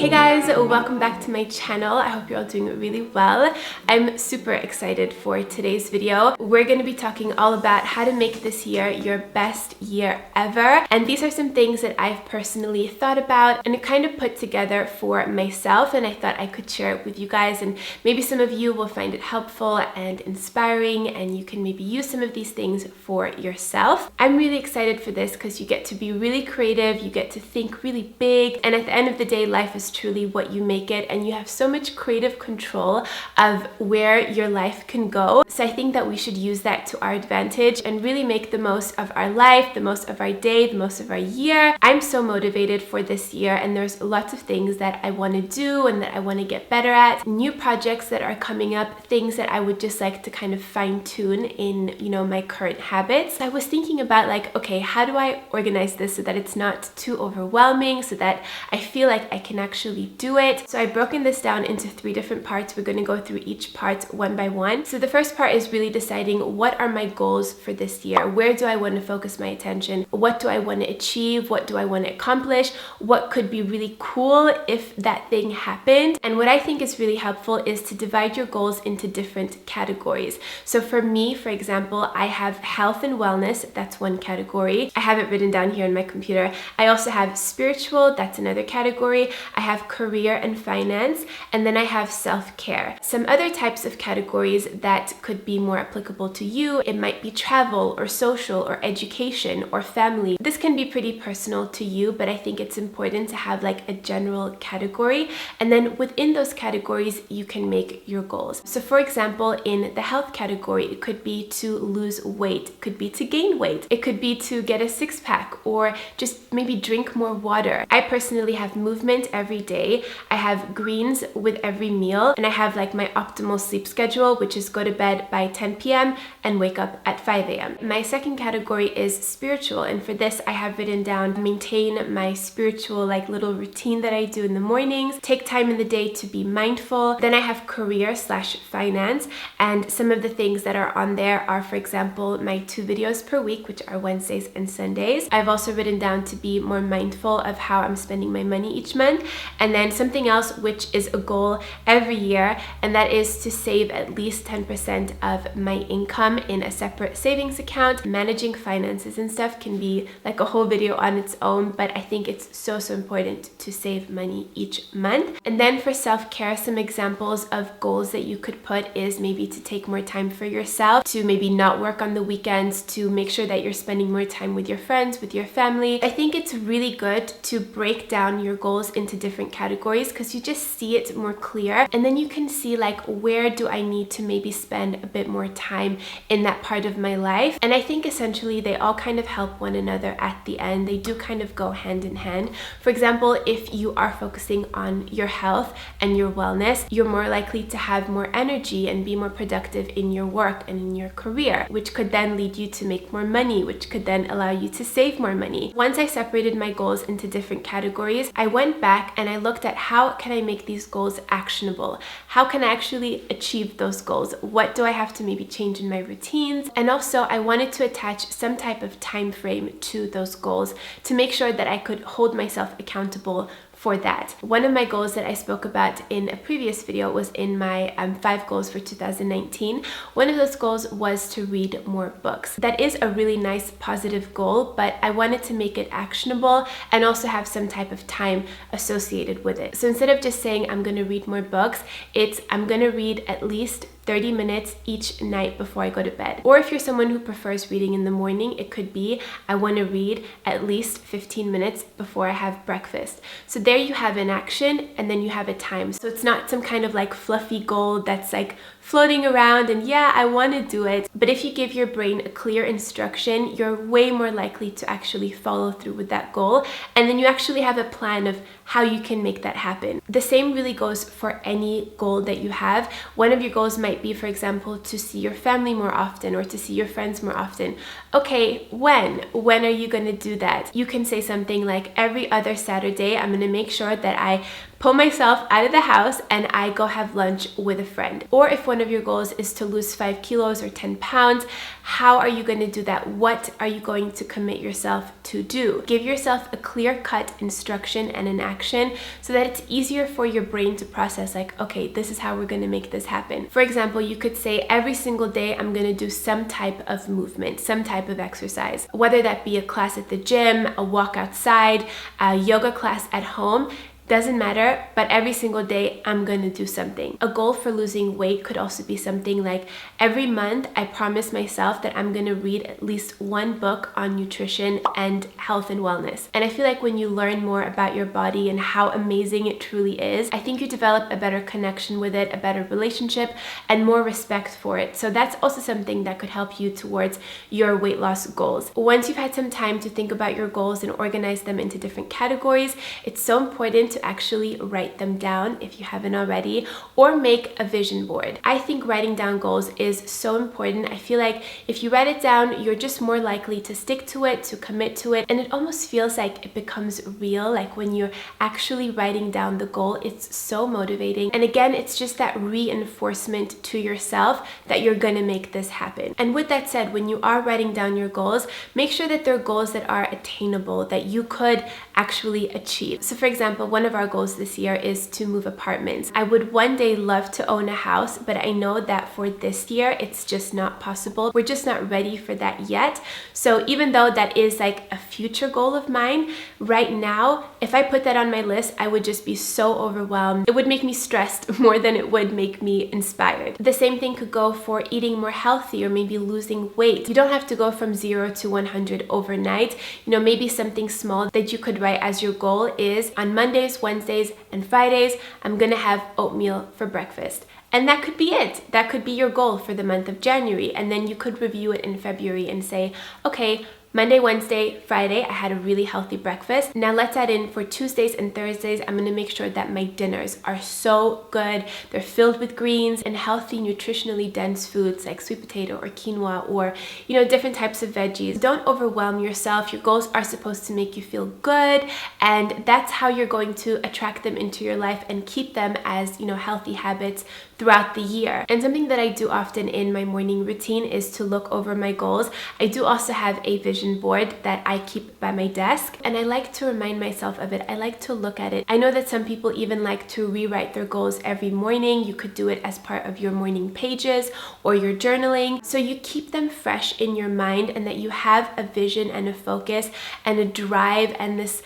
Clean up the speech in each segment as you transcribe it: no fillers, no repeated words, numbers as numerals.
Hey guys, welcome back to my channel. I hope you're all doing really well. I'm super excited for today's video. We're going to be talking all about how to make this year your best year ever. And these are some things that I've personally thought about and kind of put together for myself, and I thought I could share it with you guys, and maybe some of you will find it helpful and inspiring and you can maybe use some of these things for yourself. I'm really excited for this because you get to be really creative, you get to think really big, and at the end of the day, life is truly what you make it, and you have so much creative control of where your life can go. So I think that we should use that to our advantage and really make the most of our life, the most of our day, the most of our year. I'm so motivated for this year, and there's lots of things that I want to do and that I want to get better at, new projects that are coming up, things that I would just like to kind of fine tune in, my current habits. I was thinking about okay, how do I organize this so that it's not too overwhelming, so that I feel like I can actually do it. So I've broken this down into 3 different parts. We're going to go through each part one by one. So the first part is really deciding what are my goals for this year? Where do I want to focus my attention? What do I want to achieve? What do I want to accomplish? What could be really cool if that thing happened? And what I think is really helpful is to divide your goals into different categories. So for me, for example, I have health and wellness. That's one category. I have it written down here on my computer. I also have spiritual. That's another category. I have career and finance, and then I have self-care. Some other types of categories that could be more applicable to you, it might be travel or social or education or family. This can be pretty personal to you, but I think it's important to have a general category, and then within those categories you can make your goals. So for example, in the health category, it could be to lose weight, it could be to gain weight, it could be to get a six-pack, or just maybe drink more water. I personally have movement every day. I have greens with every meal, and I have my optimal sleep schedule, which is go to bed by 10 p.m. and wake up at 5 a.m. My second category is spiritual, and for this I have written down maintain my spiritual little routine that I do in the mornings, take time in the day to be mindful. Then I have career/finance, and some of the things that are on there are, for example, my 2 videos per week, which are Wednesdays and Sundays. I've also written down to be more mindful of how I'm spending my money each month, and then something else which is a goal every year, and that is to save at least 10% of my income in a separate savings account. Managing finances and stuff can be a whole video on its own, but I think it's so important to save money each month. And then for self-care, some examples of goals that you could put is maybe to take more time for yourself, to maybe not work on the weekends, to make sure that you're spending more time with your friends, with your family. I think it's really good to break down your goals into different categories because you just see it more clear, and then you can see where do I need to maybe spend a bit more time in that part of my life. And I think essentially they all kind of help one another at the end. They do kind of go hand in hand. For example, if you are focusing on your health and your wellness, you're more likely to have more energy and be more productive in your work and in your career, which could then lead you to make more money, which could then allow you to save more money. Once I separated my goals into different categories, I went back and I looked at how can I make these goals actionable? How can I actually achieve those goals? What do I have to maybe change in my routines? And also I wanted to attach some type of time frame to those goals to make sure that I could hold myself accountable for that. One of my goals that I spoke about in a previous video was in my 5 goals for 2019. One of those goals was to read more books. That is a really nice positive goal, but I wanted to make it actionable and also have some type of time associated with it. So instead of just saying I'm going to read more books, it's I'm going to read at least 30 minutes each night before I go to bed. Or if you're someone who prefers reading in the morning, it could be I want to read at least 15 minutes before I have breakfast. So there you have an action, and then you have a time. So it's not some kind of fluffy goal that's floating around and yeah, I want to do it. But if you give your brain a clear instruction, you're way more likely to actually follow through with that goal. And then you actually have a plan of how you can make that happen. The same really goes for any goal that you have. One of your goals might be, for example, to see your family more often or to see your friends more often. Okay, when are you going to do that? You can say something like every other Saturday, I'm going to make sure that I pull myself out of the house and I go have lunch with a friend. Or if one of your goals is to lose 5 kilos or 10 pounds, how are you going to do that? What are you going to commit yourself to do? Give yourself a clear-cut instruction and an action so that it's easier for your brain to process, like, okay, this is how we're going to make this happen. For example, you could say every single day I'm going to do some type of movement, some type of exercise, whether that be a class at the gym, a walk outside, a yoga class at home. Doesn't matter, but every single day I'm gonna do something. A goal for losing weight could also be something like every month I promise myself that I'm gonna read at least one book on nutrition and health and wellness. And I feel like when you learn more about your body and how amazing it truly is, I think you develop a better connection with it, a better relationship, and more respect for it. So that's also something that could help you towards your weight loss goals. Once you've had some time to think about your goals and organize them into different categories, it's so important to actually write them down if you haven't already, or make a vision board. I think writing down goals is so important. I feel like if you write it down, you're just more likely to stick to it, to commit to it, and it almost feels like it becomes real. Like when you're actually writing down the goal, it's so motivating. And again, it's just that reinforcement to yourself that you're gonna make this happen. And with that said, when you are writing down your goals, make sure that they're goals that are attainable, that you could actually achieve. So for example, one of our goals this year is to move apartments. I would one day love to own a house, but I know that for this year, it's just not possible. We're just not ready for that yet. So even though that is like a future goal of mine, right now, if I put that on my list, I would just be so overwhelmed. It would make me stressed more than it would make me inspired. The same thing could go for eating more healthy or maybe losing weight. You don't have to go from 0 to 100 overnight. You know, maybe something small that you could write as your goal is on Mondays, Wednesdays, and Fridays, I'm gonna have oatmeal for breakfast. And that could be it. That could be your goal for the month of January. And then you could review it in February and say, okay, Monday, Wednesday, Friday, I had a really healthy breakfast. Now let's add in for Tuesdays and Thursdays, I'm gonna make sure that my dinners are so good. They're filled with greens and healthy, nutritionally dense foods like sweet potato or quinoa or, you know, different types of veggies. Don't overwhelm yourself. Your goals are supposed to make you feel good, and that's how you're going to attract them into your life and keep them as, you know, healthy habits throughout the year. And something that I do often in my morning routine is to look over my goals. I do also have a vision board that I keep by my desk, and I like to remind myself of it. I like to look at it. I know that some people even like to rewrite their goals every morning. You could do it as part of your morning pages or your journaling, so you keep them fresh in your mind and that you have a vision and a focus and a drive and this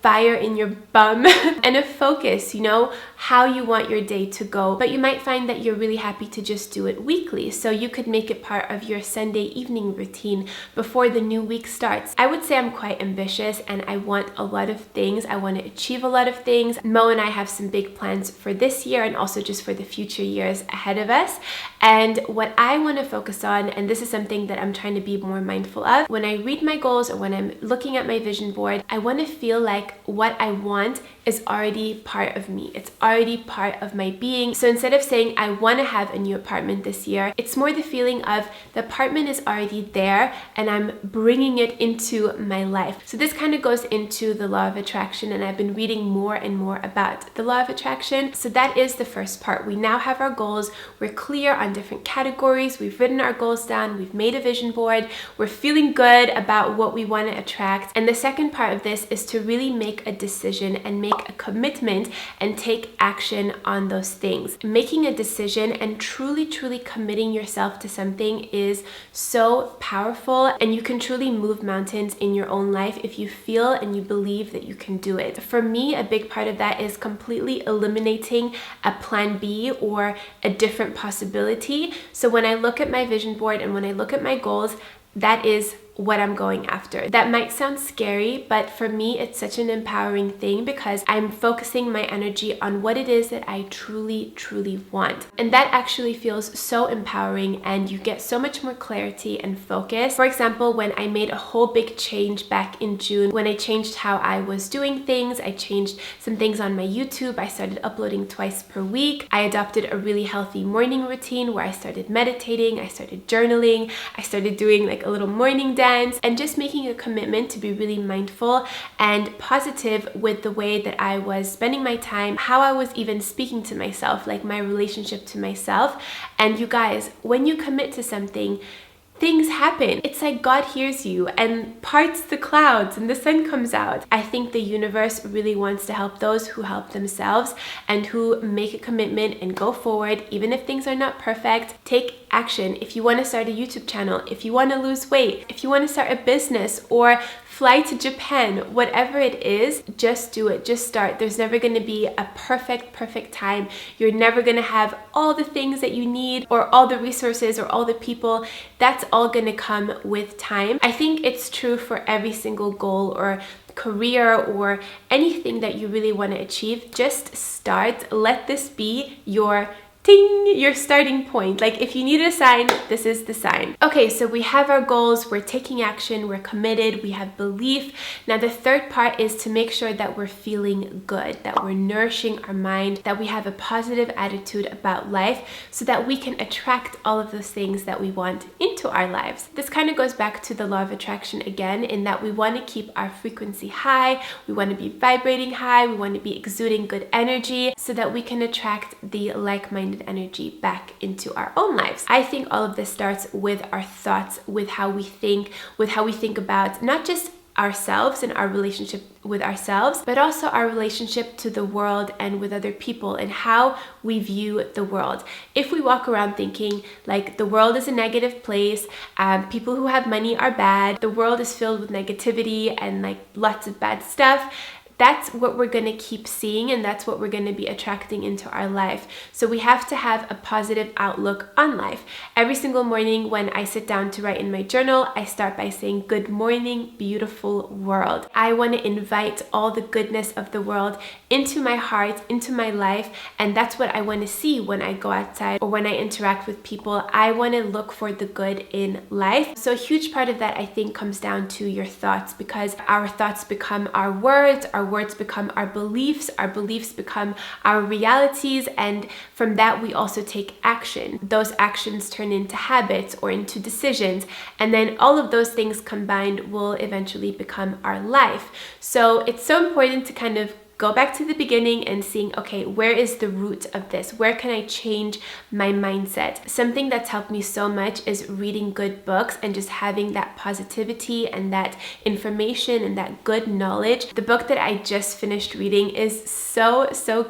fire in your bum and a focus, you know, how you want your day to go. But you might find that you're really happy to just do it weekly. So you could make it part of your Sunday evening routine before the new week starts. I would say I'm quite ambitious and I want a lot of things. I want to achieve a lot of things. Mo and I have some big plans for this year and also just for the future years ahead of us. And what I want to focus on, and this is something that I'm trying to be more mindful of, when I read my goals or when I'm looking at my vision board, I want to feel like what I want is already part of me. It's already part of my being. So instead of saying I want to have a new apartment this year, it's more the feeling of the apartment is already there and I'm bringing it into my life. So this kind of goes into the law of attraction, and I've been reading more and more about the law of attraction. So that is the first part. We now have our goals. We're clear on different categories. We've written our goals down. We've made a vision board. We're feeling good about what we want to attract. And the second part of this is to really make a decision and make a commitment and take action on those things. Making a decision and truly committing yourself to something is so powerful, and you can truly move mountains in your own life if you feel and you believe that you can do it. For me, a big part of that is completely eliminating a plan B or a different possibility. So when I look at my vision board and when I look at my goals, that is what I'm going after. That might sound scary, but for me, it's such an empowering thing because I'm focusing my energy on what it is that I truly want. And that actually feels so empowering, and you get so much more clarity and focus. For example, when I made a whole big change back in June, when I changed how I was doing things, I changed some things on my YouTube. I started uploading twice per week. I adopted a really healthy morning routine where I started meditating, I started journaling, I started doing like a little morning dance. events, and just making a commitment to be really mindful and positive with the way that I was spending my time, how I was even speaking to myself, like my relationship to myself. And you guys, when you commit to something, things happen. It's like God hears you and parts the clouds and the sun comes out. I think the universe really wants to help those who help themselves and who make a commitment and go forward, even if things are not perfect. Take action. If you want to start a YouTube channel, if you want to lose weight, if you want to start a business or fly to Japan, whatever it is, just do it. Just start. There's never going to be a perfect time. You're never going to have all the things that you need or all the resources or all the people. That's all going to come with time. I think it's true for every single goal or career or anything that you really want to achieve. Just start. Let this be your your starting point. Like if you need a sign, this is the sign. Okay, so we have our goals, we're taking action, we're committed, we have belief. Now the third part is to make sure that we're feeling good, that we're nourishing our mind, that we have a positive attitude about life so that we can attract all of those things that we want into our lives. This kind of goes back to the law of attraction again, in that we want to keep our frequency high, we want to be vibrating high, we want to be exuding good energy so that we can attract the like-minded energy back into our own lives. I think all of this starts with our thoughts, with how we think about not just ourselves and our relationship with ourselves, but also our relationship to the world and with other people and how we view the world. If we walk around thinking like the world is a negative place, people who have money are bad, the world is filled with negativity and like lots of bad stuff, that's what we're going to keep seeing and that's what we're going to be attracting into our life. So we have to have a positive outlook on life. Every single morning when I sit down to write in my journal, I start by saying, "Good morning, beautiful world." I want to invite all the goodness of the world into my heart, into my life, and that's what I want to see when I go outside or when I interact with people. I want to look for the good in life. So a huge part of that, I think, comes down to your thoughts, because our thoughts become our words become our beliefs become our realities, and from that we also take action. Those actions turn into habits or into decisions, and then all of those things combined will eventually become our life. So it's so important to kind of go back to the beginning and seeing, okay, where is the root of this? Where can I change my mindset? Something that's helped me so much is reading good books and just having that positivity and that information and that good knowledge. The book that I just finished reading is so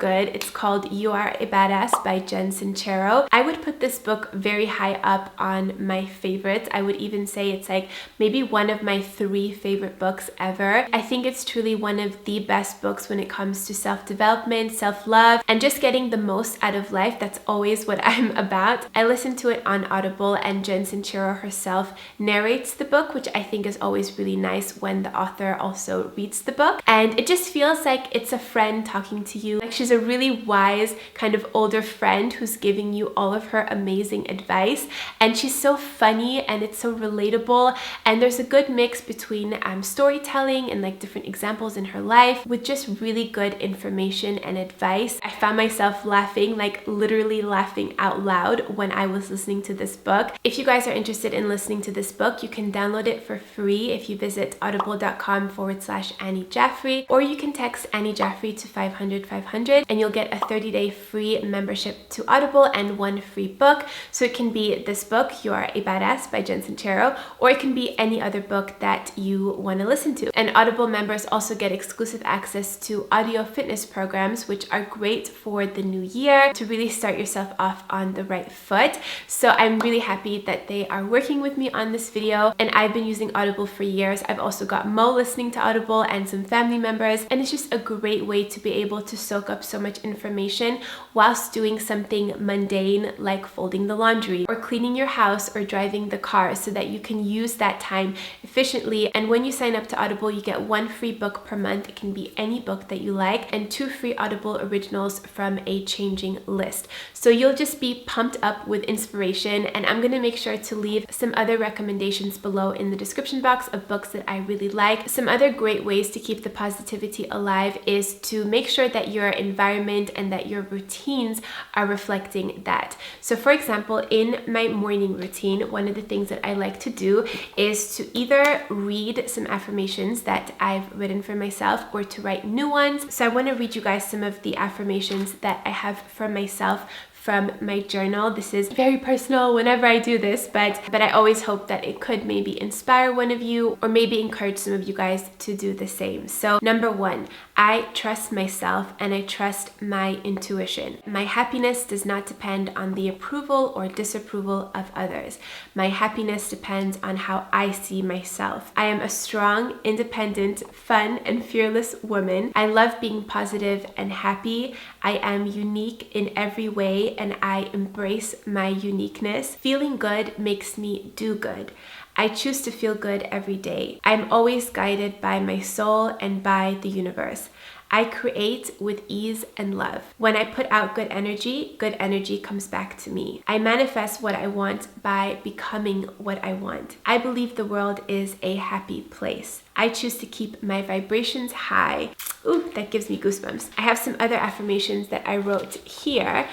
good. It's called You Are a Badass by Jen Sincero. I would put this book very high up on my favorites. I would even say it's like maybe one of my 3 favorite books ever. I think it's truly one of the best books when it comes to self-development, self-love, and just getting the most out of life. That's always what I'm about. I listened to it on Audible, and Jen Sincero herself narrates the book, which I think is always really nice when the author also reads the book. And it just feels like it's a friend talking to you. Like she's a really wise kind of older friend who's giving you all of her amazing advice. And she's so funny and it's so relatable. And there's a good mix between storytelling and like different examples in her life with just really good information and advice. I found myself laughing, like literally laughing out loud when I was listening to this book. If you guys are interested in listening to this book, you can download it for free if you visit audible.com/AnnieJaffrey, or you can text AnnieJaffrey to 500 and you'll get a 30-day free membership to Audible and 1 free book. So it can be this book, You Are a Badass by Jen Sincero, or it can be any other book that you want to listen to. And Audible members also get exclusive access to audio fitness programs, which are great for the new year to really start yourself off on the right foot. So I'm really happy that they are working with me on this video, and I've been using Audible for years. I've also got Mo listening to Audible and some family members, and it's just a great way to be able to soak up so much information whilst doing something mundane like folding the laundry or cleaning your house or driving the car, so that you can use that time efficiently. And when you sign up to Audible, you get 1 free book per month. It can be any book that you you like, and 2 free Audible originals from a changing list. So you'll just be pumped up with inspiration, and I'm going to make sure to leave some other recommendations below in the description box of books that I really like. Some other great ways to keep the positivity alive is to make sure that your environment and that your routines are reflecting that. So for example, in my morning routine, one of the things that I like to do is to either read some affirmations that I've written for myself or to write new ones. So I want to read you guys some of the affirmations that I have for myself from my journal. This is very personal whenever I do this, but I always hope that it could maybe inspire one of you or maybe encourage some of you guys to do the same. So number 1, I trust myself and I trust my intuition. My happiness does not depend on the approval or disapproval of others. My happiness depends on how I see myself. I am a strong, independent, fun, and fearless woman. I love being positive and happy. I am unique in every way and I embrace my uniqueness. Feeling good makes me do good. I choose to feel good every day. I'm always guided by my soul and by the universe. I create with ease and love. When I put out good energy comes back to me. I manifest what I want by becoming what I want. I believe the world is a happy place. I choose to keep my vibrations high. Ooh, that gives me goosebumps. I have some other affirmations that I wrote here.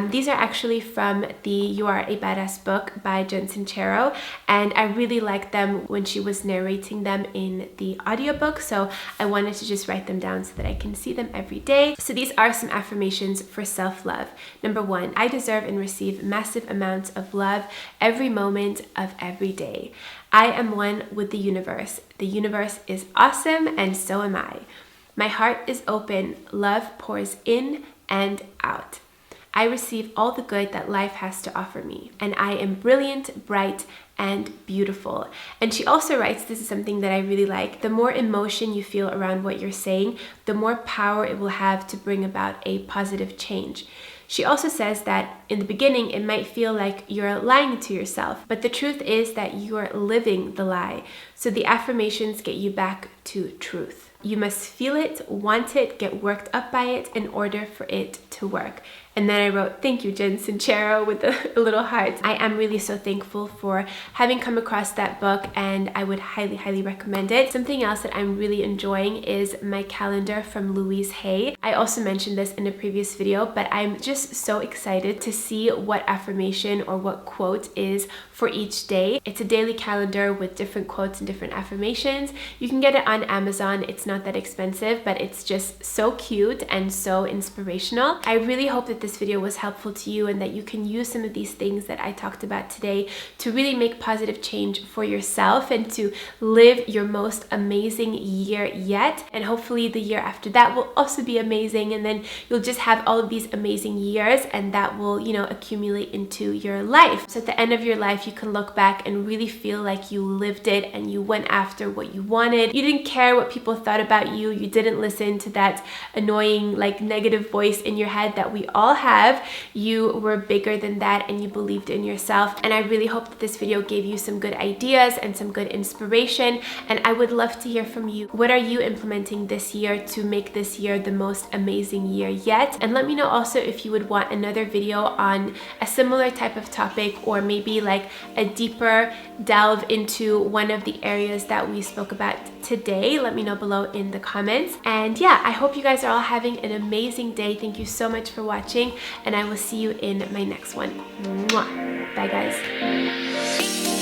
These are actually from the You Are a Badass book by Jen Sincero, and I really liked them when she was narrating them in the audiobook, so I wanted to just write them down so that I can see them every day. So these are some affirmations for self-love. Number 1, I deserve and receive massive amounts of love every moment of every day. I am one with the universe. The universe is awesome and so am I. My heart is open. Love pours in and out. I receive all the good that life has to offer me, and I am brilliant, bright, and beautiful. And she also writes, this is something that I really like, the more emotion you feel around what you're saying, the more power it will have to bring about a positive change. She also says that in the beginning, it might feel like you're lying to yourself, but the truth is that you're living the lie. So the affirmations get you back to truth. You must feel it, want it, get worked up by it in order for it to work. And then I wrote, thank you, Jen Sincero, with a little heart. I am really so thankful for having come across that book, and I would highly, highly recommend it. Something else that I'm really enjoying is my calendar from Louise. I also mentioned this in a previous video, but I'm just so excited to see what affirmation or what quote is for each day. It's a daily calendar with different quotes and different affirmations. You can get it on Amazon. It's not that expensive, but it's just so cute and so inspirational. I really hope that this video was helpful to you and that you can use some of these things that I talked about today to really make positive change for yourself and to live your most amazing year yet. And hopefully the year after that will also be amazing, and then you'll just have all of these amazing years, and that will, accumulate into your life. So at the end of your life, you can look back and really feel like you lived it and you went after what you wanted. You didn't care what people thought about you. You didn't listen to that annoying, negative voice in your head that we all have. You were bigger than that and you believed in yourself. And I really hope that this video gave you some good ideas and some good inspiration. And I would love to hear from you. What are you implementing this year to make this year the most amazing year yet? And let me know also if you would want another video on a similar type of topic, or maybe a deeper delve into one of the areas that we spoke about today. Let me know below in the comments. And yeah, I hope you guys are all having an amazing day. Thank you so much for watching, and I will see you in my next one. Mwah. Bye guys.